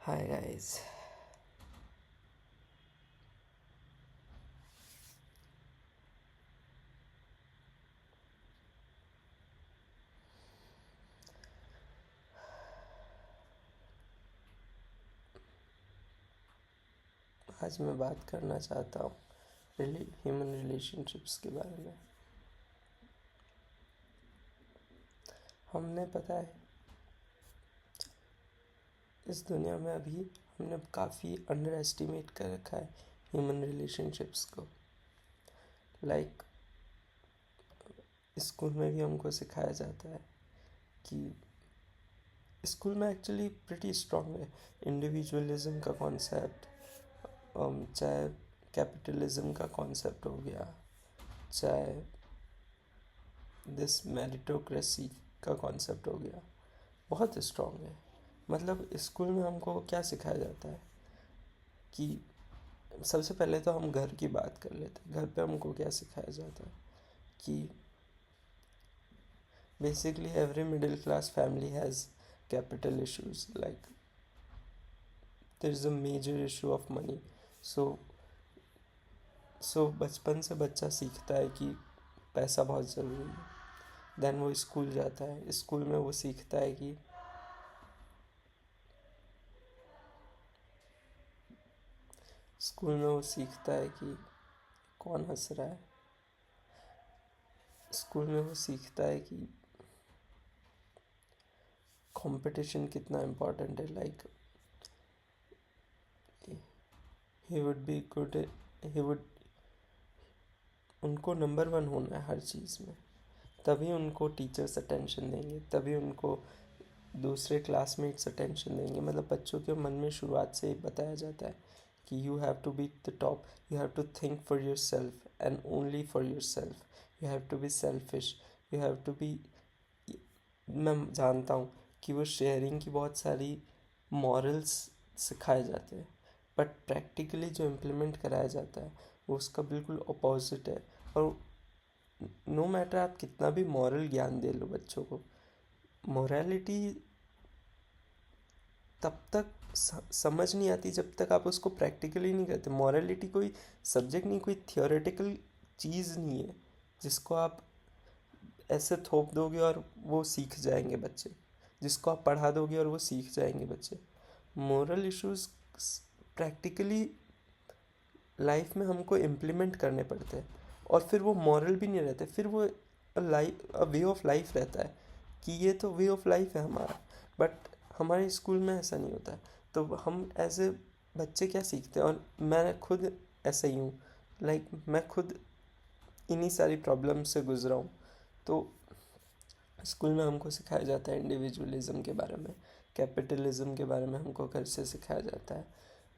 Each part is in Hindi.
Hi guys. आज मैं बात करना चाहता हूँ ह्यूमन रिलेशनशिप्स के बारे में। हमने पता है इस दुनिया में अभी हमने काफ़ी अंडर एस्टिमेट कर रखा है ह्यूमन रिलेशनशिप्स को। लाइक स्कूल में भी हमको सिखाया जाता है कि स्कूल में एक्चुअली प्रिटी स्ट्रांग है इंडिविजुअलिज्म का कॉन्सेप्ट, चाहे कैपिटलिज्म का कॉन्सेप्ट हो गया, चाहे दिस मेरिटोक्रेसी का कॉन्सेप्ट हो गया, बहुत स्ट्रांग है। मतलब स्कूल में हमको क्या सिखाया जाता है कि सबसे पहले तो हम घर की बात कर लेते हैं। घर पे हमको क्या सिखाया जाता है कि basically every middle class family has capital issues, like there is a major issue of money. So बचपन से बच्चा सीखता है कि पैसा बहुत ज़रूरी है। देन वो स्कूल जाता है, स्कूल में वो सीखता है कि कौन हंस रहा है। स्कूल में वो सीखता है कि कंपटीशन कितना इम्पोर्टेंट है। Like he would be good, he would उनको नंबर वन होना है हर चीज़ में, तभी उनको टीचर्स अटेंशन देंगे, तभी उनको दूसरे क्लासमेट्स अटेंशन देंगे। मतलब बच्चों के मन में शुरुआत से ही बताया जाता है कि you have to be the top, you have to think for your self and only for your self, you have to be selfish, you have to be. मैं जानता हूँ कि वो शेयरिंग की बहुत सारी मॉरल्स सिखाए जाते हैं, बट प्रैक्टिकली जो इम्प्लीमेंट कराया जाता है वो उसका बिल्कुल अपोजिट है। और नो मैटर आप कितना भी मॉरल ज्ञान दे लो बच्चों को, मोरालिटी तब तक समझ नहीं आती जब तक आप उसको प्रैक्टिकली नहीं करते। मॉरलिटी कोई सब्जेक्ट नहीं, कोई थियोरेटिकल चीज़ नहीं है जिसको आप ऐसे थोप दोगे और वो सीख जाएंगे बच्चे, जिसको आप पढ़ा दोगे और वो सीख जाएंगे बच्चे। मोरल इश्यूज प्रैक्टिकली लाइफ में हमको इम्प्लीमेंट करने पड़ते हैं, और फिर वो मॉरल भी नहीं रहते, फिर वो वे ऑफ लाइफ रहता है कि ये तो वे ऑफ लाइफ है हमारा। बट हमारे स्कूल में ऐसा नहीं होता है। तो हम एज ए बच्चे क्या सीखते हैं, और मैं खुद ऐसा ही हूँ। लाइक मैं खुद इन्हीं सारी प्रॉब्लम से गुजरा हूँ। तो स्कूल में हमको सिखाया जाता है इंडिविजुअलिज्म के बारे में, कैपिटलिज्म के बारे में हमको घर से सिखाया जाता है।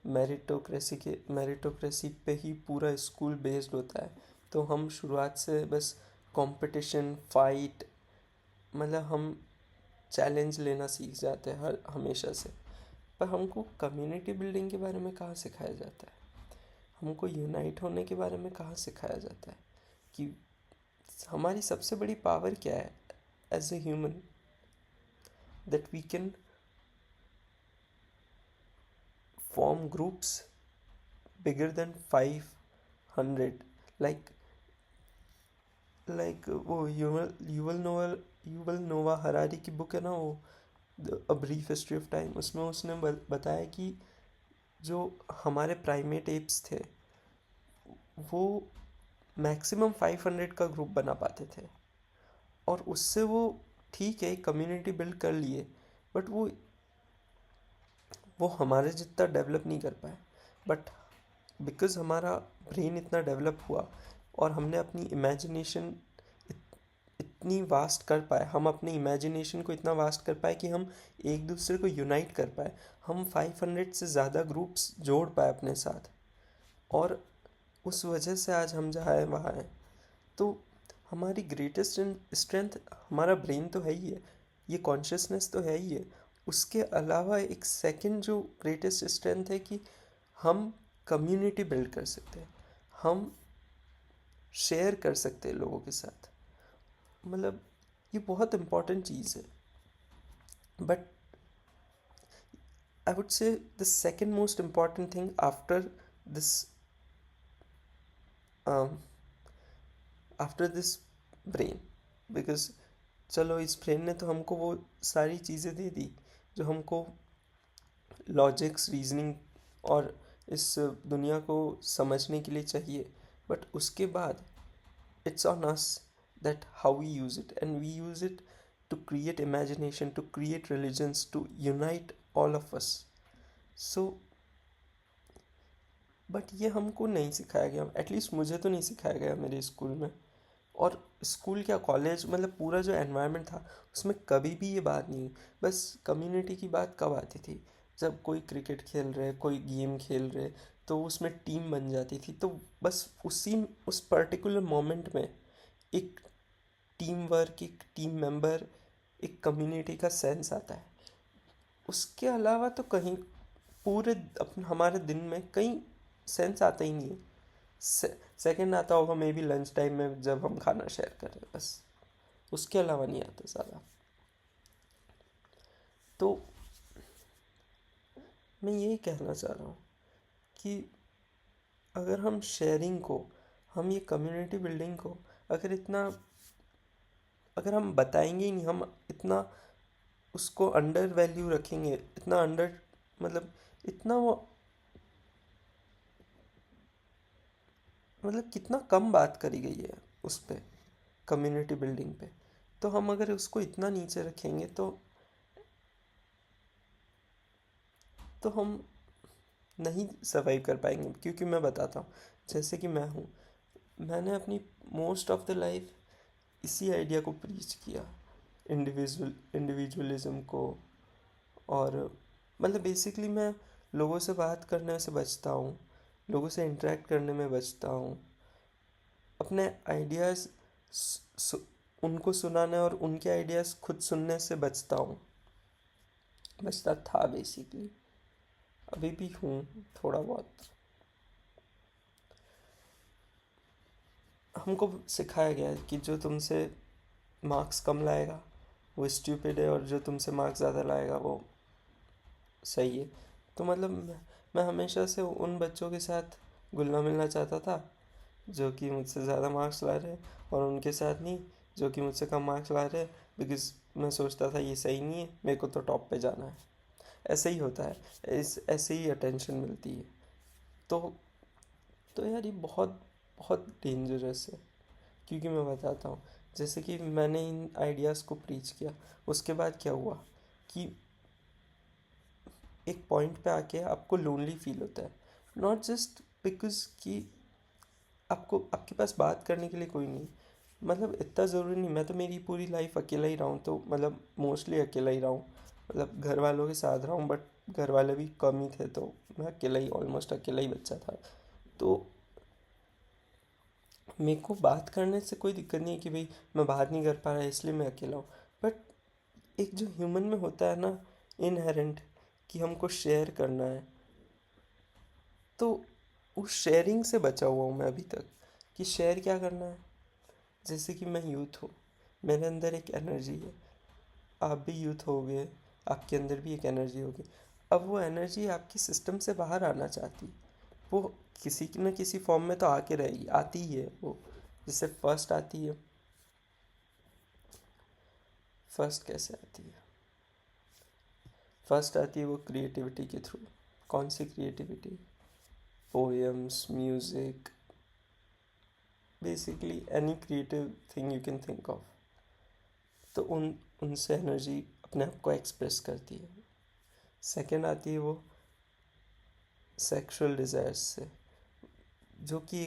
मेरिटोक्रेसी पे ही पूरा स्कूल बेस्ड होता है। तो हम शुरुआत से बस कंपटीशन, फाइट, मतलब हम चैलेंज लेना सीख जाते हैं हर हमेशा से। पर हमको कम्युनिटी बिल्डिंग के बारे में कहाँ सिखाया जाता है, हमको यूनाइट होने के बारे में कहाँ सिखाया जाता है कि हमारी सबसे बड़ी पावर क्या है as a human, that we can form groups bigger than 500। Like वो युवल नोवा हरारी की बुक है ना, वो a brief history of time, उसमें उसने बताया कि जो हमारे प्राइमेट एप्स थे वो मैक्सिमम 500 का ग्रुप बना पाते थे, और उससे वो ठीक है कम्युनिटी बिल्ड कर लिए, बट वो हमारे जितना डेवलप नहीं कर पाए। बट बिकॉज़ हमारा ब्रेन इतना डेवलप हुआ और हमने अपनी इमेजिनेशन इतनी वास्ट कर पाए, हम अपने इमेजिनेशन को इतना वास्ट कर पाए कि हम एक दूसरे को यूनाइट कर पाए। हम 500 से ज़्यादा ग्रुप्स जोड़ पाए अपने साथ, और उस वजह से आज हम जहाँ हैं वहाँ हैं। तो हमारी ग्रेटेस्ट स्ट्रेंथ हमारा ब्रेन तो है ही है, ये कॉन्शियसनेस तो है ही है। उसके अलावा एक सेकंड जो ग्रेटेस्ट स्ट्रेंथ है कि हम कम्युनिटी बिल्ड कर सकते हैं, हम शेयर कर सकते हैं लोगों के साथ। मतलब ये बहुत इम्पोर्टेंट चीज़ है। But I would say the second most important thing after this um, after this brain, because चलो इस ब्रेन ने तो हमको वो सारी चीज़ें दे दी जो हमको लॉजिक्स, रीजनिंग और इस दुनिया को समझने के लिए चाहिए, बट उसके बाद it's on us that how we use it, and we use it to create imagination, to create religions, to unite all of us. So but ये हमको नहीं सिखाया गया, एटलीस्ट मुझे तो नहीं सिखाया गया मेरे स्कूल में। और स्कूल क्या, कॉलेज, मतलब पूरा जो एनवायरनमेंट था उसमें कभी भी ये बात नहीं हुई। बस कम्युनिटी की बात कब आती थी, जब कोई क्रिकेट खेल रहे, कोई गेम खेल रहे, तो उसमें टीम बन जाती थी, तो बस उस पर्टिकुलर मोमेंट में एक टीम वर्क, एक टीम मेंबर, एक कम्युनिटी का सेंस आता है। उसके अलावा तो कहीं पूरे हमारे दिन में कहीं सेंस आता ही नहीं है। सेकंड आता होगा मे बी लंच टाइम में जब हम खाना शेयर कर रहे हैं, बस उसके अलावा नहीं आता ज़्यादा। तो मैं यही कहना चाह रहा हूँ कि अगर हम शेयरिंग को, हम ये कम्युनिटी बिल्डिंग को अगर हम बताएंगे ही नहीं, हम इतना उसको अंडर वैल्यू रखेंगे, इतना अंडर, मतलब इतना वो, मतलब कितना कम बात करी गई है उस पर, कम्युनिटी बिल्डिंग पे, तो हम अगर उसको इतना नीचे रखेंगे तो हम नहीं सर्वाइव कर पाएंगे। क्योंकि मैं बताता हूँ, जैसे कि मैं हूँ, मैंने अपनी मोस्ट ऑफ द लाइफ इसी आइडिया को प्रीच किया, इंडिविजुअलिज्म को। और मतलब बेसिकली मैं लोगों से बात करने से बचता हूँ, लोगों से इंटरेक्ट करने में बचता हूँ, अपने आइडियाज़ उनको सुनाने और उनके आइडियाज़ खुद सुनने से बचता था बेसिकली, अभी भी हूँ थोड़ा बहुत। हमको सिखाया गया है कि जो तुमसे मार्क्स कम लाएगा वो स्टूपिड है, और जो तुमसे मार्क्स ज़्यादा लाएगा वो सही है। तो मतलब मैं हमेशा से उन बच्चों के साथ घुलना मिलना चाहता था जो कि मुझसे ज़्यादा मार्क्स ला रहे, और उनके साथ नहीं जो कि मुझसे कम मार्क्स ला रहे, बिकॉज मैं सोचता था ये सही नहीं है, मेरे को तो टॉप पे जाना है। ऐसे ही होता है, ऐसे ही अटेंशन मिलती है। तो तो यार ये बहुत बहुत डेंजरस है। क्योंकि मैं बताता हूँ, जैसे कि मैंने इन आइडियाज़ को प्रीच किया, उसके बाद क्या हुआ कि एक पॉइंट पे आके आपको लोनली फील होता है, नॉट जस्ट बिकॉज कि आपके पास बात करने के लिए कोई नहीं, मतलब इतना ज़रूरी नहीं, मैं तो मेरी पूरी लाइफ अकेला ही रहा हूँ, तो मतलब मोस्टली अकेला ही रहा हूँ, मतलब घर वालों के साथ रहा हूँ, बट घर वाले भी कम ही थे, तो मैं अकेला ही, ऑलमोस्ट अकेला ही बच्चा था। तो मेरे को बात करने से कोई दिक्कत नहीं है कि भाई मैं बात नहीं कर पा रहा इसलिए मैं अकेला हूँ, बट एक जो ह्यूमन में होता है ना, इनहेरेंट, कि हमको शेयर करना है, तो उस शेयरिंग से बचा हुआ हूँ मैं अभी तक, कि शेयर क्या करना है। जैसे कि मैं यूथ हूँ, मेरे अंदर एक एनर्जी है, आप भी यूथ हो गए, आपके अंदर भी एक एनर्जी होगी। अब वो एनर्जी आपके सिस्टम से बाहर आना चाहती, वो किसी न किसी फॉर्म में तो आके रहेगी, आती ही है वो। जैसे फर्स्ट आती है, फर्स्ट कैसे आती है, फर्स्ट आती है वो क्रिएटिविटी के थ्रू। कौन सी creativity? Poems, music, basically any creative thing you can think of. तो उनसे एनर्जी अपने आप को एक्सप्रेस करती है। सेकंड आती है वो सेक्सुअल डिज़ायर्स से, जो कि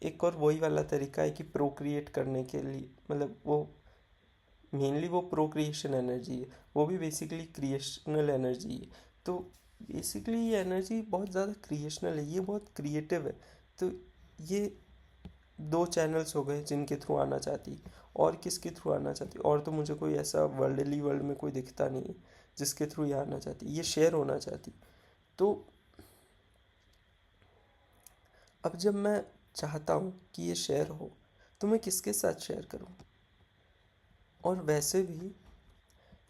एक और वही वाला तरीका है कि प्रोक्रिएट करने के लिए, मतलब वो मेनली वो प्रोक्रिएशन एनर्जी है, वो भी बेसिकली क्रिएशनल एनर्जी है। तो बेसिकली ये एनर्जी बहुत ज़्यादा क्रिएशनल है, ये बहुत क्रिएटिव है। तो ये दो चैनल्स हो गए जिनके थ्रू आना चाहती, और किसके थ्रू आना चाहती, और तो मुझे कोई ऐसा वर्ल्डली वर्ल्ड में कोई दिखता नहीं है जिसके थ्रू ये आना चाहती, ये शेयर होना चाहती। तो अब जब मैं चाहता हूँ कि ये शेयर हो, तो मैं किसके साथ शेयर करूँ? और वैसे भी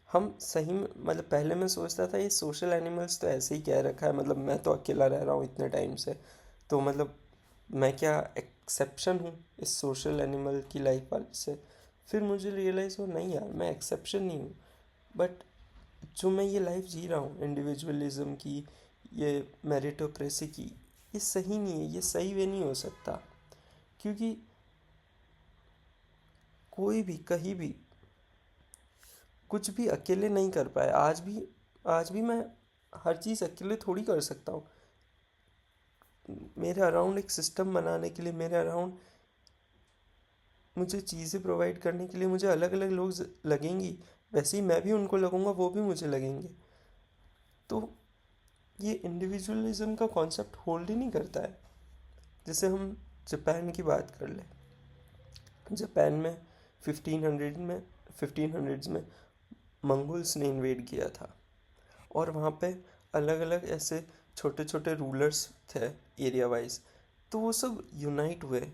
हम सही में मतलब पहले मैं सोचता था ये सोशल एनिमल्स तो ऐसे ही कह रखा है, मतलब मैं तो अकेला रह रहा हूँ इतने टाइम से, तो मतलब मैं क्या एक्सेप्शन हूँ इस सोशल एनिमल की लाइफ वाले से। फिर मुझे रियलाइज़ हो नहीं यार, मैं एक्सेप्शन नहीं हूँ, बट जो मैं ये लाइफ जी रहा हूँ इंडिविजुअलिज्म की, ये मेरिटोक्रेसी की, ये सही नहीं है, ये सही वे नहीं हो सकता। क्योंकि कोई भी कहीं भी कुछ भी अकेले नहीं कर पाए। आज भी मैं हर चीज़ अकेले थोड़ी कर सकता हूँ। मेरे अराउंड एक सिस्टम बनाने के लिए, मेरे अराउंड मुझे चीज़ें प्रोवाइड करने के लिए मुझे अलग अलग लोग लगेंगी। वैसे ही मैं भी उनको लगूंगा, वो भी मुझे लगेंगे। तो ये इंडिविजुअलिज्म का कॉन्सेप्ट होल्ड ही नहीं करता है। जैसे हम जापान की बात कर ले। जापान में 1500s में मंगोल्स ने इन्वेड किया था, और वहाँ पे अलग अलग ऐसे छोटे छोटे रूलर्स थे एरिया वाइज। तो वो सब यूनाइट हुए,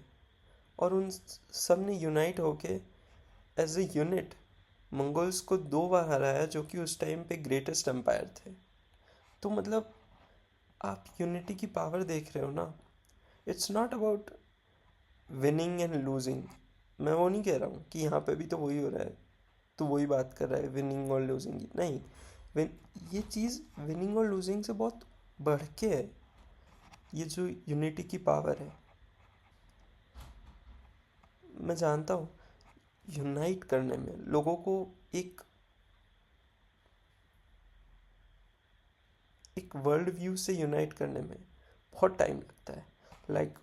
और उन सब ने यूनाइट होके एज ए यूनिट मंगोल्स को 2 बार हराया, जो कि उस टाइम पे ग्रेटेस्ट एम्पायर थे। तो मतलब आप यूनिटी की पावर देख रहे हो ना। It's not about winning and losing. मैं वो नहीं कह रहा हूँ कि यहाँ पे भी तो वही हो रहा है, तो वही बात कर रहा है विनिंग और लूजिंग की, नहीं। विन ये चीज़ विनिंग और लूजिंग से बहुत बढ़ के है। ये जो यूनिटी की पावर है, मैं जानता हूँ यूनाइट करने में लोगों को एक एक वर्ल्ड व्यू से यूनाइट करने में बहुत टाइम लगता है। लाइक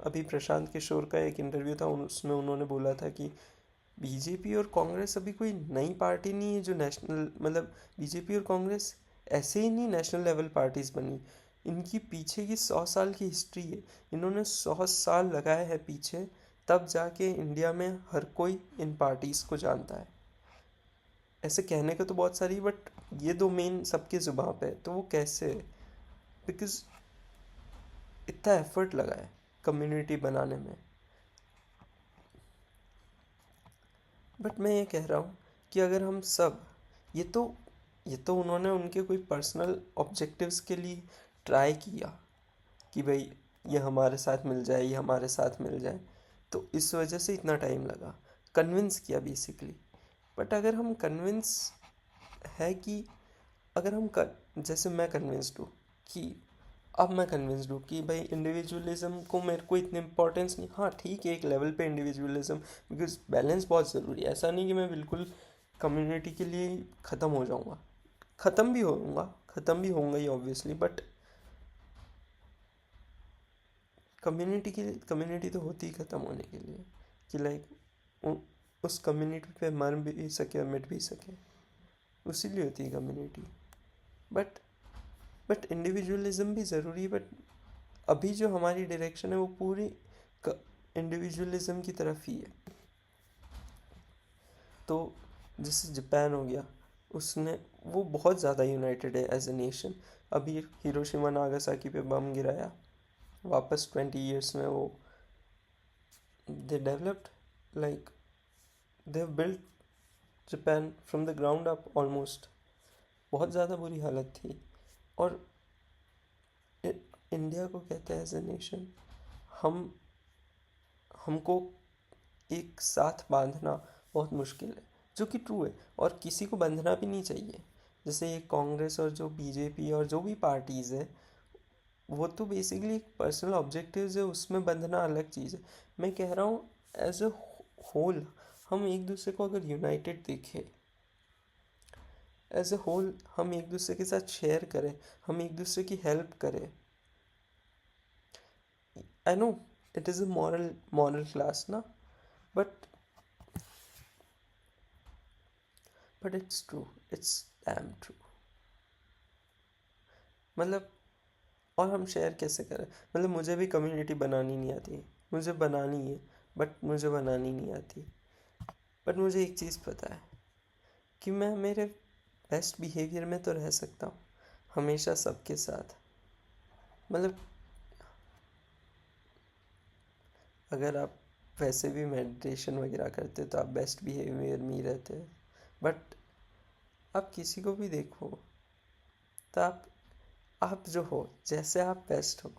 अभी प्रशांत किशोर का एक इंटरव्यू था, उसमें उन्होंने बोला था कि बीजेपी और कांग्रेस अभी कोई नई पार्टी नहीं है जो नेशनल, मतलब बीजेपी और कांग्रेस ऐसे ही नहीं नेशनल लेवल पार्टीज बनी। इनकी पीछे की 100 साल की हिस्ट्री है। इन्होंने 100 साल लगाए हैं पीछे, तब जाके इंडिया में हर कोई इन पार्टीज को जानता है। ऐसे कहने का तो बहुत सारी, बट ये दो मेन सबके जुबान पे है, तो वो कैसे है? बिकॉज इतना एफर्ट लगा है कम्युनिटी बनाने में। बट मैं ये कह रहा हूँ कि अगर हम सब, ये तो ये तो उन्होंने उनके कोई पर्सनल ऑब्जेक्टिव्स के लिए ट्राई किया कि भाई ये हमारे साथ मिल जाए, ये हमारे साथ मिल जाए, तो इस वजह से इतना टाइम लगा। कन्विंस किया बेसिकली। बट अगर हम कन्विंस है कि अगर हम जैसे मैं कन्विंस्ड हूँ कि अब मैं कन्विंस्ड हूँ कि भाई इंडिविजुअलिज्म को मेरे को इतनी इंपॉर्टेंस नहीं। हाँ ठीक है, एक लेवल पे इंडिविजुअलिज्म, बिकॉज बैलेंस बहुत ज़रूरी है। ऐसा नहीं कि मैं बिल्कुल कम्युनिटी के लिए ख़त्म हो जाऊँगा। ख़त्म भी होऊंगा ही ऑब्वियसली, बट कम्युनिटी तो होती ही ख़त्म होने के लिए, कि लाइक उस कम्युनिटी पे मर भी सके और मिट भी सके, उसी लिए होती है कम्युनिटी। बट इंडिविजुअलिज्म भी ज़रूरी है। बट अभी जो हमारी डायरेक्शन है वो पूरी इंडिविजुअलिज्म की तरफ ही है। तो जैसे जापान हो गया, उसने वो बहुत ज़्यादा यूनाइटेड है एज ए नेशन। अभी हिरोशिमा नागासाकी पे बम गिराया, वापस 20 years में वो they developed, like they have built Japan from the ground up almost. बहुत ज़्यादा बुरी हालत थी। और इंडिया को कहते हैं एज ए नेशन, हम हमको एक साथ बांधना बहुत मुश्किल है, जो कि ट्रू है, और किसी को बंधना भी नहीं चाहिए। जैसे ये कांग्रेस और जो बीजेपी और जो भी पार्टीज़ है, वो तो बेसिकली एक पर्सनल ऑब्जेक्टिव्स है, उसमें बंधना अलग चीज़ है। मैं कह रहा हूँ एज ए होल हम एक दूसरे को अगर यूनाइटेड देखें, एज ए होल हम एक दूसरे के साथ शेयर करें, हम एक दूसरे की हेल्प करें। I know it is a moral class ना, but it's true, it's damn true. मतलब और हम शेयर कैसे करें? मतलब मुझे भी कम्युनिटी बनानी नहीं आती, मुझे बनानी है, बट मुझे बनानी नहीं आती। बट मुझे एक चीज़ पता है कि मैं मेरे बेस्ट बिहेवियर में तो रह सकता हूँ हमेशा सबके साथ। मतलब अगर आप वैसे भी मेडिटेशन वगैरह करते तो आप बेस्ट बिहेवियर में ही रहते हैं। बट आप किसी को भी देखो तो आप जो हो, जैसे आप बेस्ट हो,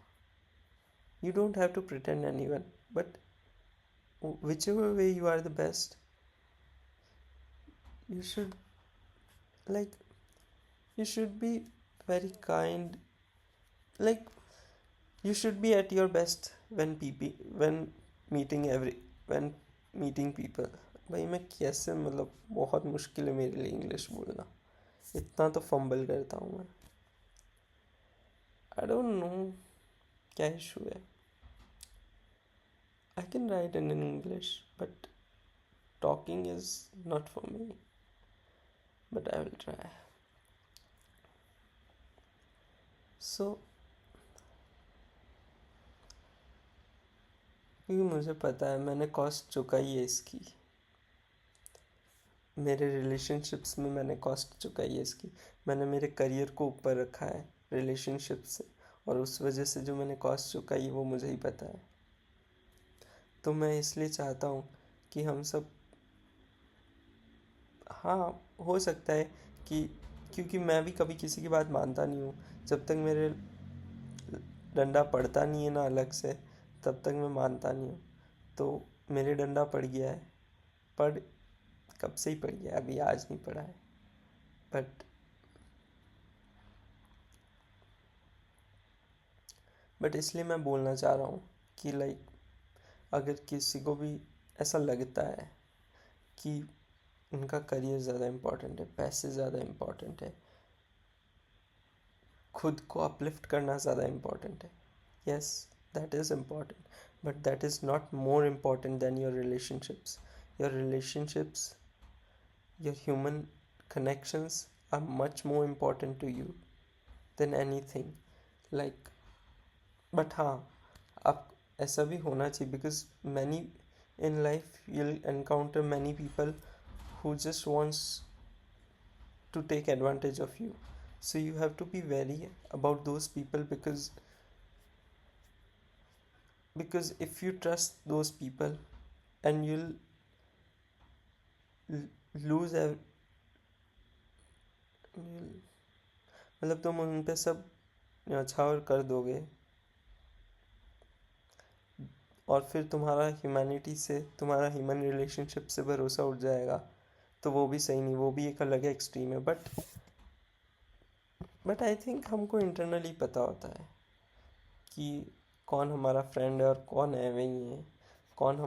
you don't have to pretend anyone, but whichever way you are the best, you should, like, you should be very kind, like, you should be at your best when meeting when meeting people. भाई मैं कैसे, मतलब बहुत मुश्किल है मेरे लिए इंग्लिश बोलना, इतना तो फंबल करता हूँ मैं. आई डोंट नो क्या इशू है. I can write in English, but talking is not for me. But I will try. So, क्योंकि मुझे पता है मैंने कॉस्ट चुकाई है इसकी, मेरे रिलेशनशिप्स में मैंने कॉस्ट चुकाई है इसकी. मैंने मेरे करियर को ऊपर रखा है रिलेशनशिप से, और उस वजह से जो मैंने कॉस्ट चुकाई है वो मुझे ही पता है. तो मैं इसलिए चाहता हूँ कि हम सब, हाँ हो सकता है कि, क्योंकि मैं भी कभी किसी की बात मानता नहीं हूँ. जब तक मेरे डंडा पड़ता नहीं है ना अलग से, तब तक मैं मानता नहीं हूँ. तो मेरे डंडा पड़ गया है, पर कब से ही पड़ गया है, अभी आज नहीं पड़ा है. बट इसलिए मैं बोलना चाह रहा हूँ कि लाइक, अगर किसी को भी ऐसा लगता है कि उनका करियर ज़्यादा इम्पोर्टेंट है, पैसे ज़्यादा इम्पोर्टेंट है, खुद को अपलिफ्ट करना ज़्यादा इम्पोर्टेंट है, yes, that is important, but that is not more important than your relationships. Your human connections are much more important to you than anything, like. But हाँ, आप ऐसा भी होना चाहिए, because many in life you'll encounter many people who just wants to take advantage of you. So you have to be wary about those people, because if you trust those people, and you'll lose मतलब तुम उन पे सब न्यौछावर कर दोगे, और फिर तुम्हारा ह्यूमन रिलेशनशिप से भरोसा उठ जाएगा, तो वो भी सही नहीं, वो भी एक अलग एक्सट्रीम है. बट आई थिंक हमको इंटरनली पता होता है कि कौन हमारा फ्रेंड है और कौन एवे ही है, कौन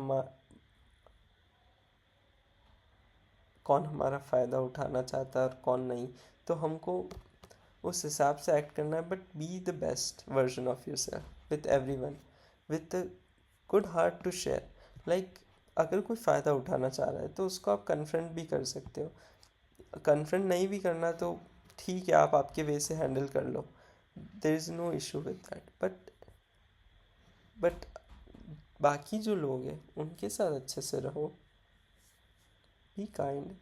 हमारा फ़ायदा उठाना चाहता है और कौन नहीं. तो हमको उस हिसाब से एक्ट करना है. But be the best version of your self with everyone, with a good heart to share. Like, अगर कोई फ़ायदा उठाना चाह रहा है तो उसको आप कन्फ्रंट भी कर सकते हो. कन्फ्रंट नहीं भी करना तो ठीक है, आप आपके वे से हैंडल कर लो, there is no issue with that. But बाकी जो लोग हैं उनके साथ अच्छे से रहो, बी काइंड.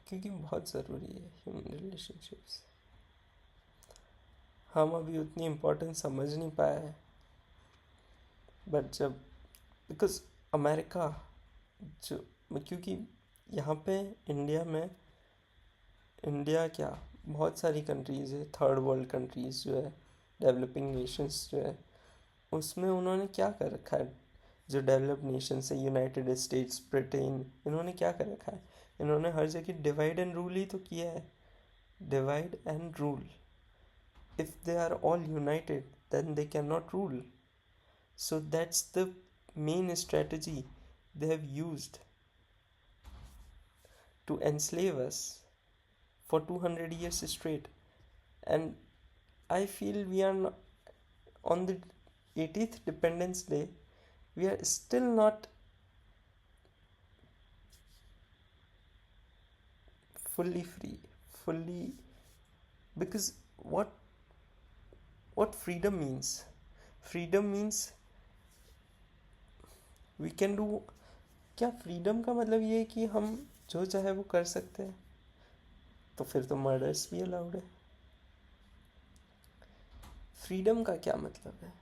क्योंकि बहुत ज़रूरी है ह्यूमन रिलेशनशिप्स. हम अभी उतनी इम्पोर्टेंस समझ नहीं पाए हैं, बट जब, बिकॉज अमेरिका जो, क्योंकि यहाँ पे इंडिया क्या, बहुत सारी कंट्रीज़ है, थर्ड वर्ल्ड कंट्रीज़ जो है, डेवलपिंग नेशंस जो है, उसमें उन्होंने क्या कर रखा है. जो डेवलप्ड नेशंस है, यूनाइटेड स्टेट्स, ब्रिटेन, इन्होंने क्या कर रखा है, इन्होंने हर जगह डिवाइड एंड रूल ही तो किया है. Divide and rule. If they are all united, then they cannot rule. So that's the main strategy they have used to enslave us for 200 years straight. And I feel we are not, on the 80th Independence Day, we are still not fully free, because what freedom means? Freedom means we can do. क्या फ्रीडम का मतलब ये है कि हम जो चाहे वो कर सकते हैं? तो फिर तो मर्डर्स भी अलाउड है. फ्रीडम का क्या मतलब है?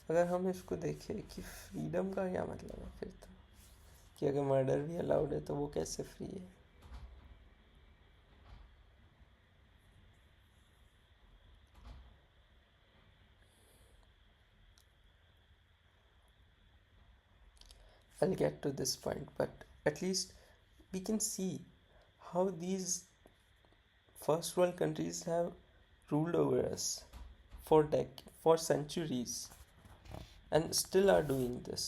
अगर हम इसको देखें कि फ्रीडम का क्या मतलब है फिर तो, कि अगर मर्डर भी अलाउड है तो वो कैसे फ्री है? I'll get to this point, but at least we can see how these first world countries have ruled over us for centuries and still are doing this.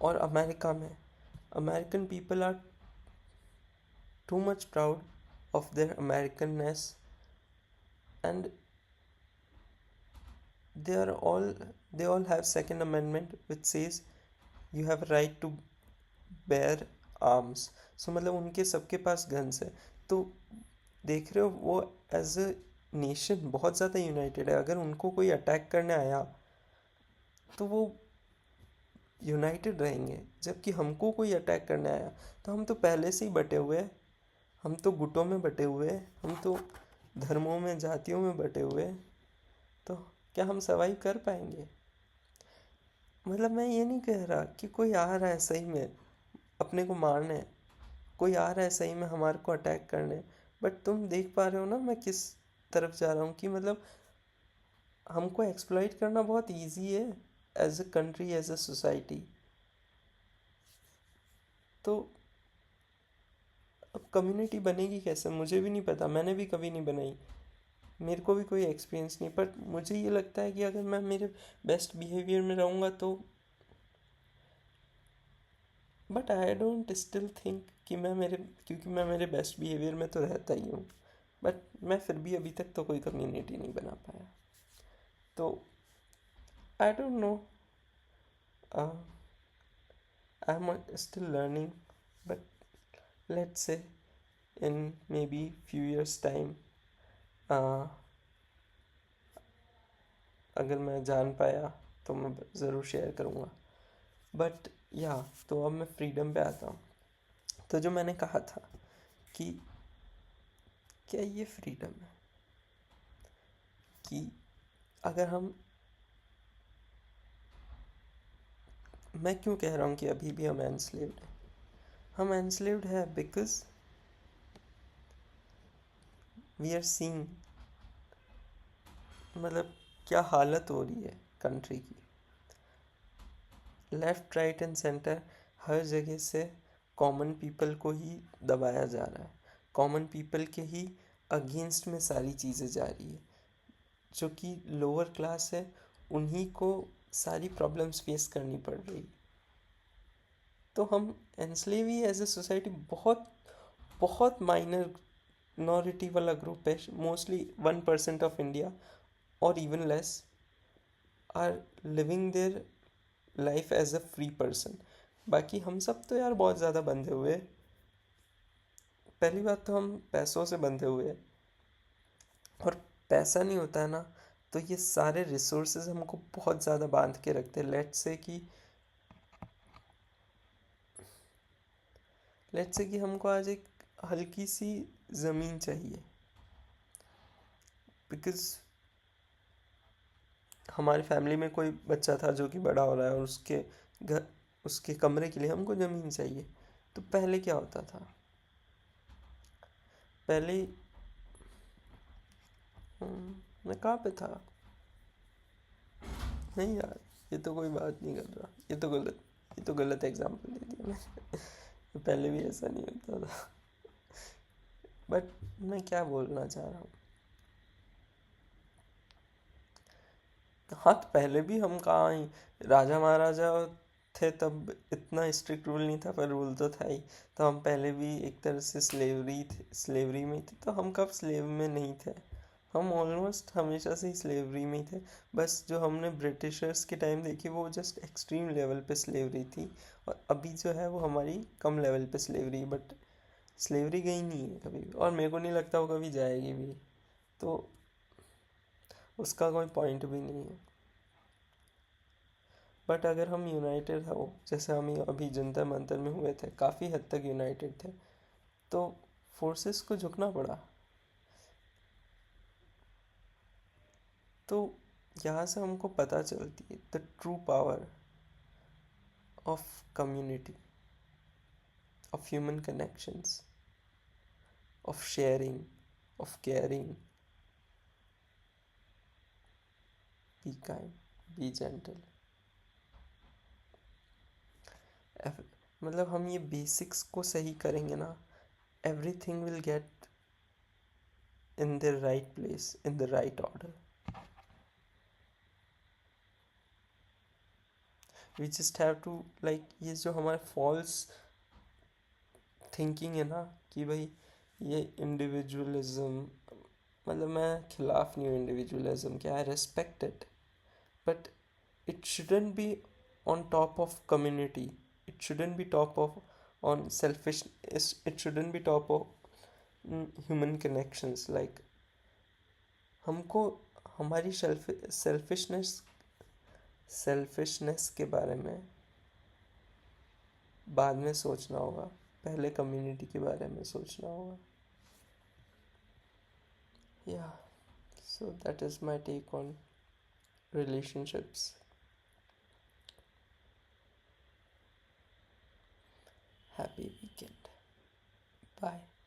और अमेरिका में American people are too much proud of their Americanness, and they are all they all have Second Amendment which says you have a right to bear arms. So मतलब उनके सबके पास गन्स है, तो देख रहे हो वो एज अ नेशन बहुत ज़्यादा यूनाइटेड है। अगर उनको कोई अटैक करने आया तो वो यूनाइटेड रहेंगे, जबकि हमको कोई अटैक करने आया तो हम तो पहले से ही बटे हुए हैं, हम तो गुटों में बटे हुए हैं, हम तो धर्मों में जातियों में बटे हुए हैं, तो क्या हम सर्वाइव कर पाएंगे? मतलब मैं ये नहीं कह रहा कि कोई आ रहा है सही में अपने को मारने, कोई आ रहा है सही में हमारे को अटैक करने, बट तुम देख पा रहे हो ना मैं किस तरफ जा रहा हूँ, कि मतलब हमको एक्सप्लॉइट करना बहुत इजी है as a country, as a society. तो अब कम्युनिटी बनेगी कैसे मुझे भी नहीं पता, मैंने भी कभी नहीं बनाई, मेरे को भी कोई एक्सपीरियंस नहीं, बट मुझे ये लगता है कि अगर मैं मेरे बेस्ट बिहेवियर में रहूँगा तो, but I don't still think कि मैं मेरे, क्योंकि मैं मेरे बेस्ट बिहेवियर में तो रहता ही हूँ, बट मैं फिर भी अभी तक तो कोई कम्युनिटी नहीं बना पाया। तो I don't know, I am still learning, but let's say in maybe few years time, अगर मैं जान पाया तो मैं ज़रूर शेयर करूँगा। बट या, तो अब मैं फ्रीडम पे आता हूँ। तो जो मैंने कहा था कि क्या ये फ्रीडम है, कि अगर मैं क्यों कह रहा हूँ कि अभी भी हम एनस्लेव्ड हैं? हम एनस्लेव्ड है बिकॉज वी आर सीइंग, मतलब क्या हालत हो रही है कंट्री की। लेफ्ट राइट एंड सेंटर हर जगह से कॉमन पीपल को ही दबाया जा रहा है, कॉमन पीपल के ही अगेंस्ट में सारी चीज़ें जा रही है। जो कि लोअर क्लास है उन्हीं को सारी प्रॉब्लम्स फेस करनी पड़ रही। तो हम एनस्लेव ही एज ए सोसाइटी, बहुत बहुत माइनर नॉरिटी वाला ग्रुप है, मोस्टली 1% ऑफ इंडिया और even less are living their life as a free person. बाकी हम सब तो यार बहुत ज़्यादा बंधे हुए हैं। पहली बात तो हम पैसों से बंधे हुए हैं, और पैसा नहीं होता है ना तो ये सारे रिसोर्सेज हमको बहुत ज़्यादा बांध के रखते हैं। लेट्स से कि हमको आज एक हल्की सी ज़मीन चाहिए, बिकॉज हमारी फैमिली में कोई बच्चा था जो कि बड़ा हो रहा है और घर, उसके कमरे के लिए हमको ज़मीन चाहिए। तो पहले क्या होता था, पहले मैं कहाँ पे था, नहीं यार ये तो कोई बात नहीं कर रहा, ये तो गलत एग्जाम्पल दे दिया मैंने पहले भी ऐसा नहीं होता था। बट मैं क्या बोलना चाह रहा हूँ, हाँ तो पहले भी हम कहाँ ही राजा महाराजा थे, तब इतना स्ट्रिक्ट रूल नहीं था, पर रूल तो था ही। तो हम पहले भी एक तरह से स्लेवरी में थे, तो हम कब स्लेव में नहीं थे, हम ऑलमोस्ट हमेशा से ही स्लेवरी में ही थे। बस जो हमने ब्रिटिशर्स के टाइम देखी वो जस्ट एक्सट्रीम लेवल पे स्लेवरी थी, और अभी जो है वो हमारी कम लेवल पे स्लेवरी, बट स्लेवरी गई नहीं है कभी भी, और मेरे को नहीं लगता वो कभी जाएगी भी, तो उसका कोई पॉइंट भी नहीं है। बट अगर हम यूनाइटेड हो जैसे हम अभी जंतर मंतर में हुए थे, काफ़ी हद तक यूनाइटेड थे, तो फोर्सेस को झुकना पड़ा। तो यहाँ से हमको पता चलती है the true power of community, of human connections, of sharing, of caring. Be kind, B gentle. मतलब हम ये बेसिक्स को सही करेंगे ना, everything will get in the right place, in the right order. We just have to like, ये जो हमारा false thinking है ना कि भाई ये individualism, मतलब मैं खिलाफ नहीं हूँ individualism के, I respect it, but it shouldn't be on top of community, it shouldn't be top of on selfish, it shouldn't be top of human connections. like हमको हमारी सेल्फिशनेस के बारे में बाद में सोचना होगा, पहले कम्युनिटी के बारे में सोचना होगा. या so that is my take on relationships. Happy weekend. Bye.